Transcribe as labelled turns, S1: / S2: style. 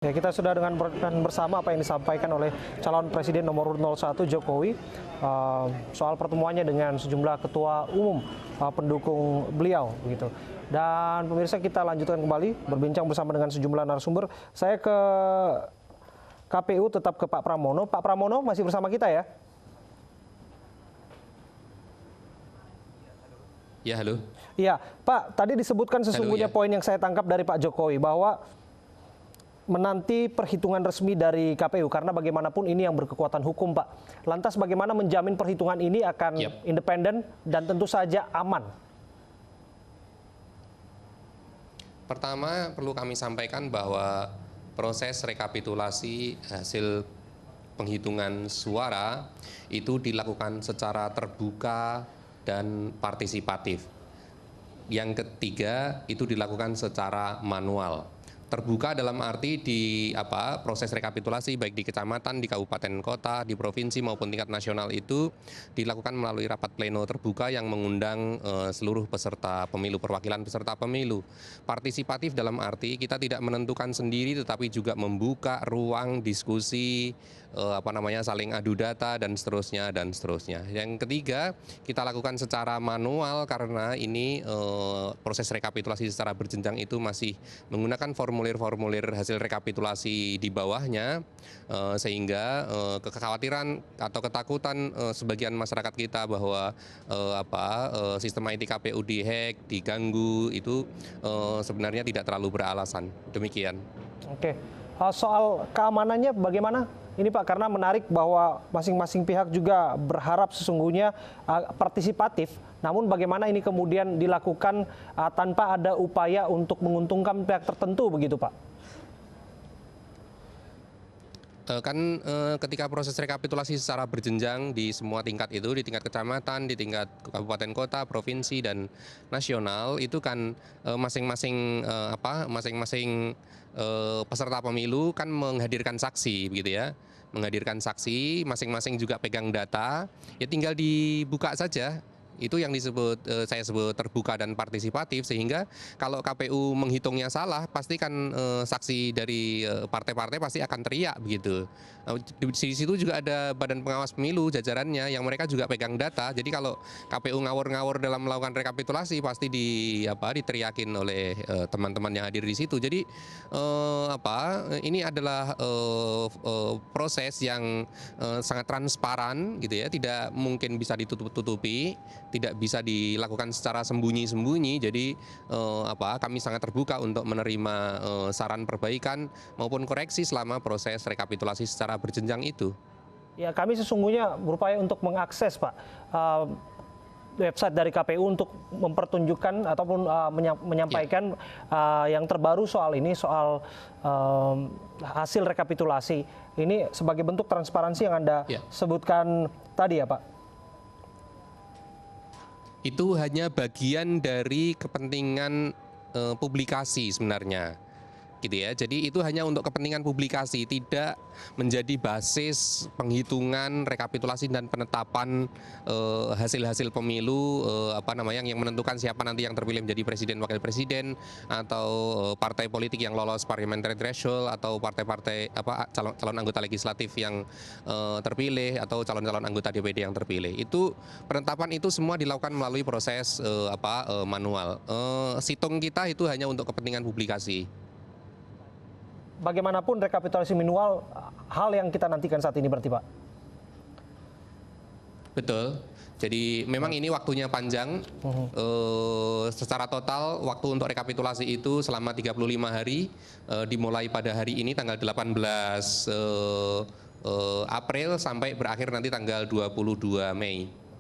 S1: Ya, kita sudah dengan bersama apa yang disampaikan oleh calon presiden nomor urut 01 Jokowi soal pertemuannya dengan sejumlah ketua umum pendukung beliau begitu. Dan pemirsa, kita lanjutkan kembali berbincang bersama dengan sejumlah narasumber. Saya ke KPU tetap ke Pak Pramono. Pak Pramono masih bersama kita ya?
S2: Ya, halo.
S1: Iya, Pak, tadi disebutkan sesungguhnya
S2: Halo, ya.
S1: poin yang saya tangkap dari Pak Jokowi bahwa menanti perhitungan resmi dari KPU karena bagaimanapun ini yang berkekuatan hukum, Pak. Lantas bagaimana menjamin perhitungan ini akan independen dan tentu saja aman?
S2: Pertama, perlu kami sampaikan bahwa proses rekapitulasi hasil penghitungan suara itu dilakukan secara terbuka dan partisipatif. Yang ketiga, itu dilakukan secara manual. Terbuka dalam arti di proses rekapitulasi baik di kecamatan, di kabupaten kota, di provinsi maupun tingkat nasional itu dilakukan melalui rapat pleno terbuka yang mengundang seluruh peserta pemilu, perwakilan peserta pemilu. Partisipatif dalam arti kita tidak menentukan sendiri tetapi juga membuka ruang diskusi, saling adu data dan seterusnya dan seterusnya. Yang ketiga, kita lakukan secara manual karena ini proses rekapitulasi secara berjenjang itu masih menggunakan formulir-formulir hasil rekapitulasi di bawahnya, sehingga kekhawatiran atau ketakutan sebagian masyarakat kita bahwa sistem IT KPU dihack, diganggu itu sebenarnya tidak terlalu beralasan. Demikian.
S1: Oke, soal keamanannya bagaimana? Ini Pak, karena menarik bahwa masing-masing pihak juga berharap sesungguhnya partisipatif, namun bagaimana ini kemudian dilakukan tanpa ada upaya untuk menguntungkan pihak tertentu begitu Pak?
S2: Ketika proses rekapitulasi secara berjenjang di semua tingkat itu, di tingkat kecamatan, di tingkat kabupaten kota, provinsi dan nasional itu kan masing-masing peserta pemilu kan menghadirkan saksi begitu ya. Menghadirkan saksi, masing-masing juga pegang data, ya tinggal dibuka saja. Itu yang saya sebut terbuka dan partisipatif, sehingga kalau KPU menghitungnya salah pasti kan saksi dari partai-partai pasti akan teriak begitu. Di situ juga ada Badan Pengawas Pemilu jajarannya yang mereka juga pegang data. Jadi kalau KPU ngawur-ngawur dalam melakukan rekapitulasi pasti diteriakin oleh teman-teman yang hadir di situ. Jadi ini adalah proses yang sangat transparan gitu ya, tidak mungkin bisa ditutup-tutupi, tidak bisa dilakukan secara sembunyi-sembunyi. Jadi kami sangat terbuka untuk menerima saran perbaikan maupun koreksi selama proses rekapitulasi secara berjenjang itu.
S1: Ya, kami sesungguhnya berupaya untuk mengakses Pak website dari KPU untuk mempertunjukkan ataupun menyampaikan yang terbaru soal ini, soal hasil rekapitulasi. Ini sebagai bentuk transparansi yang Anda sebutkan tadi ya Pak?
S2: Itu hanya bagian dari kepentingan publikasi sebenarnya, gitu ya. Jadi itu hanya untuk kepentingan publikasi, tidak menjadi basis penghitungan, rekapitulasi dan penetapan hasil-hasil pemilu yang menentukan siapa nanti yang terpilih menjadi presiden, wakil presiden, atau partai politik yang lolos parliamentary threshold, atau partai-partai calon anggota legislatif yang terpilih, atau calon-calon anggota DPD yang terpilih. Itu penetapan itu semua dilakukan melalui proses manual. Situng kita itu hanya untuk kepentingan publikasi.
S1: Bagaimanapun rekapitulasi manual hal yang kita nantikan saat ini berarti Pak?
S2: Betul. Jadi memang ini waktunya panjang. Secara total waktu untuk rekapitulasi itu selama 35 hari, dimulai pada hari ini tanggal 18 April sampai berakhir nanti tanggal 22 Mei.